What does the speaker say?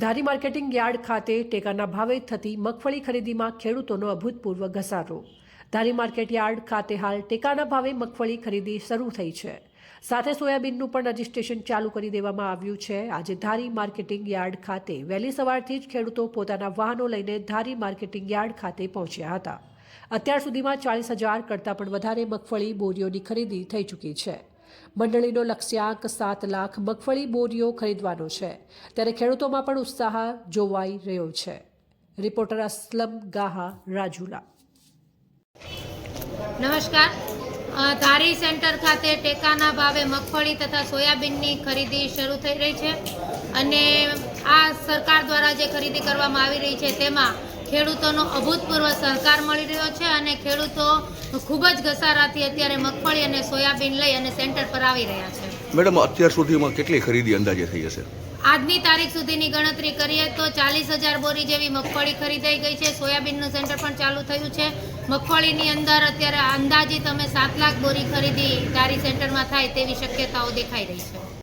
ધારી marketing yard ખાતે ટેકાના ભાવે થતી મગફળી ખરીદીમાં ખેડૂતોનો અભૂતપૂર્વ ઘસારો। ધારી માર્કેટ યાર્ડ ખાતે હાલ ટેકાના ભાવે મગફળી ખરીદી શરૂ થઈ છે। સાથે સોયાબીનનું પણ રજીસ્ટ્રેશન ચાલુ કરી દેવામાં આવ્યું છે। આજે ધારી માર્કેટિંગ યાર્ડ ખાતે વહેલી સવારથી જ ખેડૂતો પોતાના વાહનો લઈને ધારી માર્કેટિંગ યાર્ડ ખાતે પહોંચ્યા હતા। અત્યાર સુધીમાં 40,000 કરતાં પણ વધારે મગફળી બોરીઓની ખરીદી થઈ ચૂકી છે। મંડળીનો લક્ષ્યાંક 7 લાખ મગફળી બોરીઓ ખરીદવાનો છે, ત્યારે ખેડૂતોમાં પણ ઉત્સાહ જોવાઈ રહ્યો છે। રિપોર્ટર અસલમ ગાહા, રાજુલા। નમસ્કાર। ધારી સેન્ટર ખાતે ટેકાના ભાવે મગફળી તથા સોયાબીનની ખરીદી શરૂ થઈ રહી છે અને આ સરકાર દ્વારા જે ખરીદી કરવામાં આવી રહી છે તેમાં ખેડૂતોનો અભૂતપૂર્વ સહકાર મળી રહ્યો છે અને ખેડૂતો ખૂબ જ ઘસારાથી અત્યારે મગફળી અને સોયાબીન લઈ અને સેન્ટર પર આવી રહ્યા છે। મેડમ, અત્યાર સુધીમાં કેટલી ખરીદી અંદાજે થઈ હશે? આજની તારીખ સુધીની ગણતરી કરીએ તો 40,000 બોરી જેવી મગફળી ખરીદાઈ ગઈ છે। સોયાબીનનું સેન્ટર પણ ચાલુ થયું છે। મગફળીની અંદર અત્યારે અંદાજિત અમે 7 લાખ બોરી ખરીદી ધારી સેન્ટરમાં થાય તેવી શક્યતાઓ દેખાઈ રહી છે।